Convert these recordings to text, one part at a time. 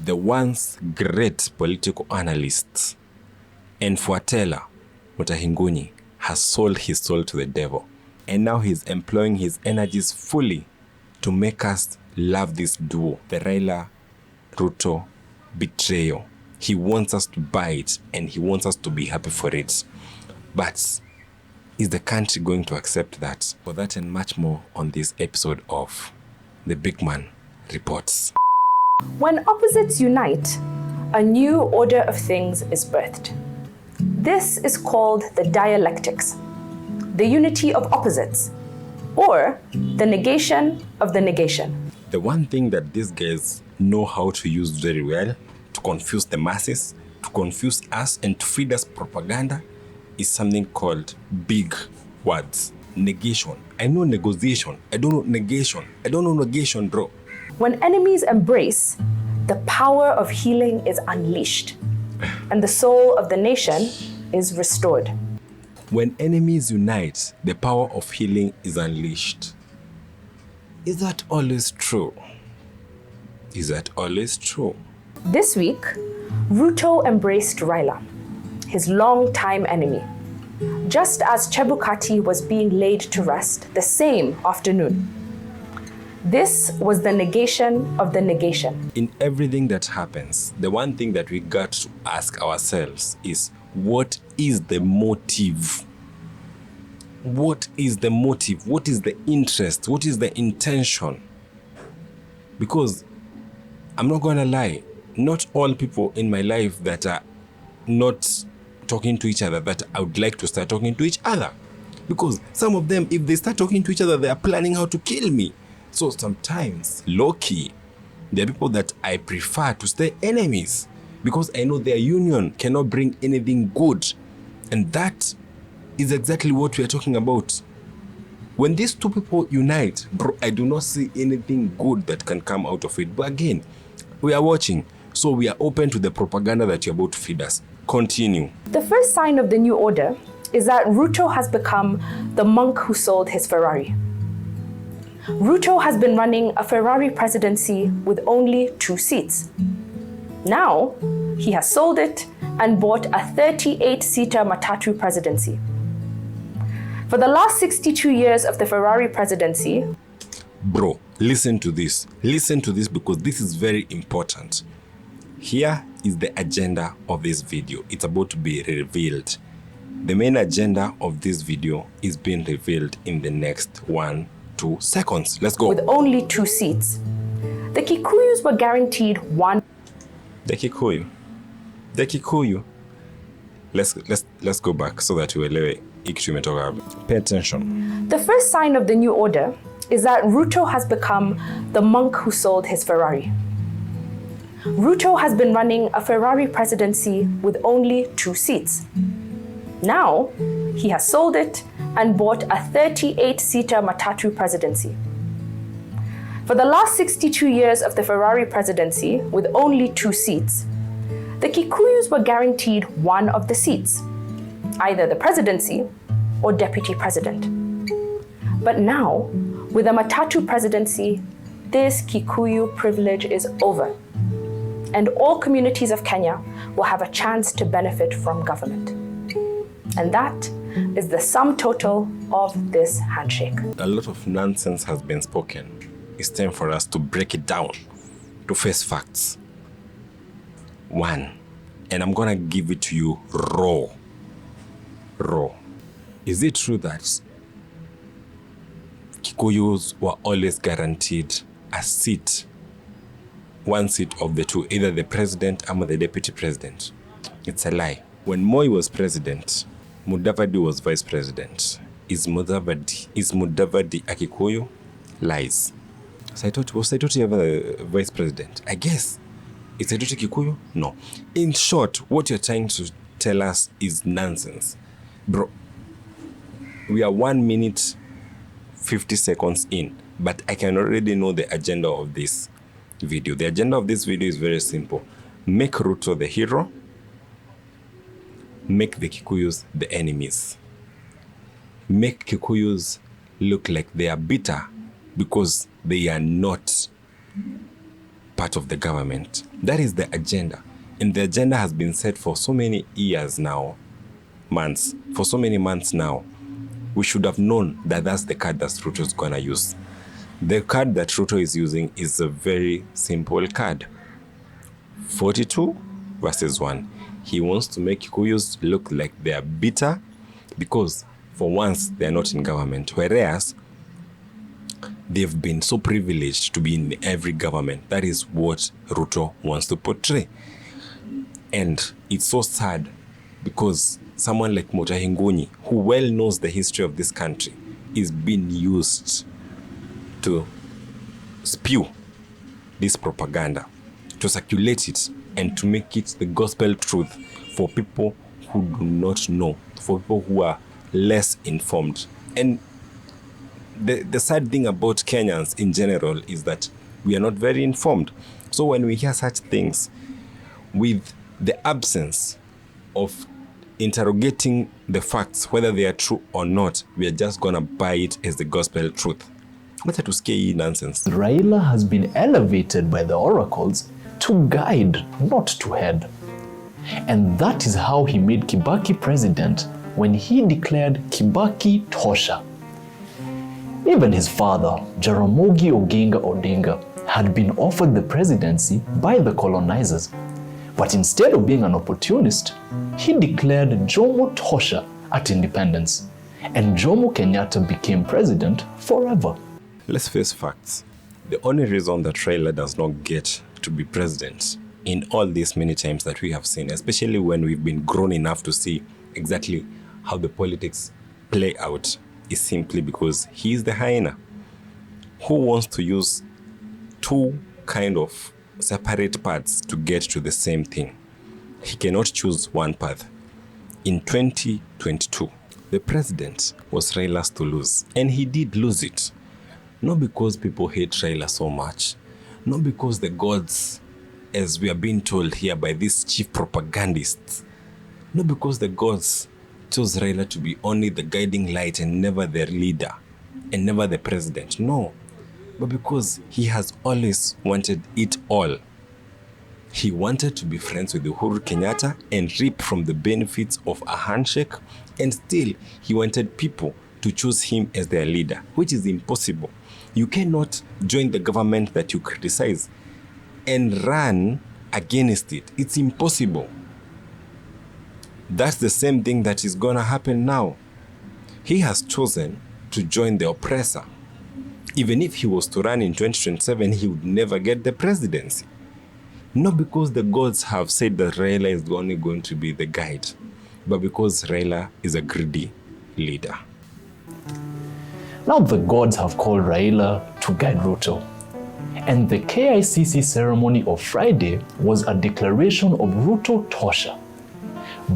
the once great political analyst and foreteller, Mutahi, has sold his soul to the devil. And now he's employing his energies fully to make us love this duo, the Raila Ruto betrayal. He wants us to buy it and he wants us to be happy for it. But is the country going to accept that? For that and much more on this episode of The Big Man Reports. When opposites unite, a new order of things is birthed. This is called the dialectics, the unity of opposites, or the negation of the negation. The one thing that these guys know how to use very well to confuse the masses, to confuse us and to feed us propaganda is something called big words. Negation. I know negotiation. I don't know negation. I don't know negation, bro. When enemies embrace, the power of healing is unleashed and the soul of the nation is restored. When enemies unite, the power of healing is unleashed. Is that always true? Is that always true? This week, Ruto embraced Raila, his long-time enemy, just as Chebukati was being laid to rest the same afternoon. This was the negation of the negation. In everything that happens, the one thing that we got to ask ourselves is, what is the motive? What is the motive? What is the interest? What is the intention? Because I'm not going to lie, not all people in my life that are not talking to each other that I would like to start talking to each other. Because some of them, if they start talking to each other, they are planning how to kill me. So sometimes, low-key, there are people that I prefer to stay enemies because I know their union cannot bring anything good. And that is exactly what we are talking about. When these two people unite, bro, I do not see anything good that can come out of it. But again, we are watching, so we are open to the propaganda that you're about to feed us. Continue. The first sign of the new order is that Ruto has become the monk who sold his Ferrari. Ruto has been running a Ferrari presidency with only 2 seats. Now, he has sold it and bought a 38-seater Matatu presidency. For the last 62 years of the Ferrari presidency... Bro, listen to this. Listen to this because this is very important. Here is the agenda of this video. It's about to be revealed. The main agenda of this video is being revealed in the next 1-2 seconds. Let's go. With only 2 seats. The Kikuyus were guaranteed one... The Kikuyu. Let's go back so that we will pay attention. The first sign of the new order is that Ruto has become the monk who sold his Ferrari. Ruto has been running a Ferrari presidency with only 2 seats. Now, he has sold it and bought a 38-seater Matatu presidency. For the last 62 years of the Ferrari presidency, with only 2 seats, the Kikuyus were guaranteed one of the seats, either the presidency or deputy president. But now, with a Matatu presidency, this Kikuyu privilege is over, and all communities of Kenya will have a chance to benefit from government. And that is the sum total of this handshake. A lot of nonsense has been spoken. It's time for us to break it down, to face facts. 1, and I'm gonna give it to you raw. Is it true that Kikuyus were always guaranteed a seat, 1 seat of the 2, either the president or the deputy president? It's a lie. When Moi was president, Mudavadi was vice president. Is Mudavadi a Kikuyu? Lies. Was Saitoti ever the vice president? I guess. Is Saitoti Kikuyu? No. In short, what you're trying to tell us is nonsense. Bro, we are 1 minute, 50 seconds in, but I can already know the agenda of this video. The agenda of this video is very simple. Make Ruto the hero. Make the Kikuyus the enemies. Make Kikuyus look like they are bitter because they are not. part of the government. That is the agenda. And the agenda has been set for so many years now, months, for so many months now. We should have known that that's the card that Ruto is going to use. The card that Ruto is using is a very simple card. 42 versus 1. He wants to make Kikuyus look like they are bitter because for once they are not in government, whereas they've been so privileged to be in every government. That is what Ruto wants to portray. And it's so sad because someone like Mutahi Ngunyi, who well knows the history of this country, is being used to spew this propaganda, to circulate it, and to make it the gospel truth for people who do not know, for people who are less informed. And the sad thing about Kenyans in general is that we are not very informed. So when we hear such things, with the absence of interrogating the facts, whether they are true or not, we are just going to buy it as the gospel truth. What's to scare nonsense? Raila has been elevated by the oracles to guide, not to head. And that is how he made Kibaki president when he declared Kibaki Tosha. Even his father, Jaramogi Oginga Odinga, had been offered the presidency by the colonizers. But instead of being an opportunist, he declared Jomo Tosha at independence, and Jomo Kenyatta became president forever. Let's face facts. The only reason that Raila does not get to be president in all these many times that we have seen, especially when we've been grown enough to see exactly how the politics play out, is simply because he is the hyena who wants to use two kind of separate paths to get to the same thing. He cannot choose one path. In 2022, the president was Raila's to lose, and he did lose it. Not because people hate Raila so much, not because the gods, as we are being told here by these chief propagandists, not because the gods chose Raila to be only the guiding light and never the leader and never the president. No, but because he has always wanted it all. He wanted to be friends with Uhuru Kenyatta and reap from the benefits of a handshake, and still he wanted people to choose him as their leader, which is impossible. You cannot join the government that you criticize and run against it. It's impossible. That's the same thing that is going to happen now. He has chosen to join the oppressor. Even if he was to run in 2027, he would never get the presidency. Not because the gods have said that Raila is only going to be the guide, but because Raila is a greedy leader. Now the gods have called Raila to guide Ruto. And the KICC ceremony of Friday was a declaration of Ruto Tosha.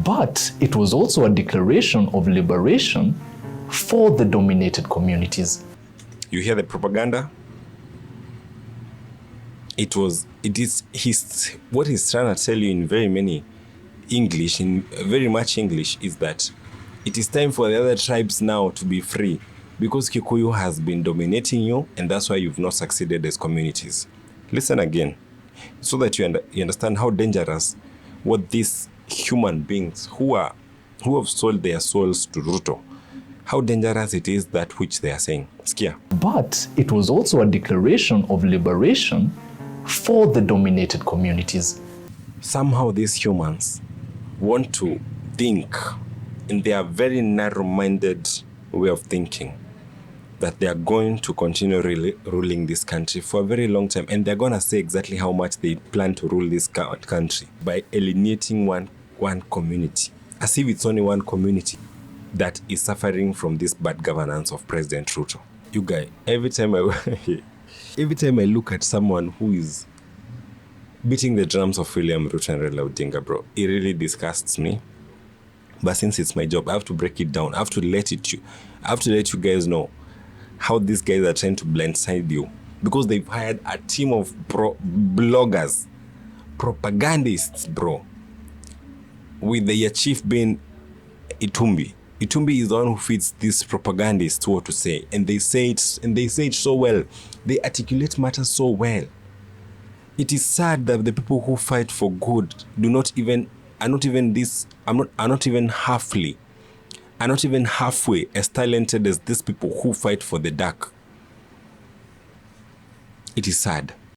But it was also a declaration of liberation for the dominated communities. You hear the propaganda? What he's trying to tell you in very much English, is that it is time for the other tribes now to be free, because Kikuyu has been dominating you, and that's why you've not succeeded as communities. Listen again, so that you understand how dangerous what these human beings who have sold their souls to Ruto, how dangerous it is that which they are saying. Skia. But it was also a declaration of liberation for the dominated communities. Somehow these humans want to think in their very narrow-minded way of thinking that they are going to continue ruling this country for a very long time, and they're going to say exactly how much they plan to rule this country by alienating one community, as if it's only one community that is suffering from this bad governance of President Ruto. You guys, every time I look at someone who is beating the drums of William Ruto and Raila Odinga, bro, it really disgusts me. But since it's my job, I have to break it down. I have to let you guys know how these guys are trying to blindside you, because they've hired a team of bloggers, propagandists, bro, with their chief being Itumbi. Itumbi is the one who feeds these propagandists what to say, and they say it so well. They articulate matters so well. It is sad that the people who fight for good are not even halfway as talented as these people who fight for the dark. It is sad.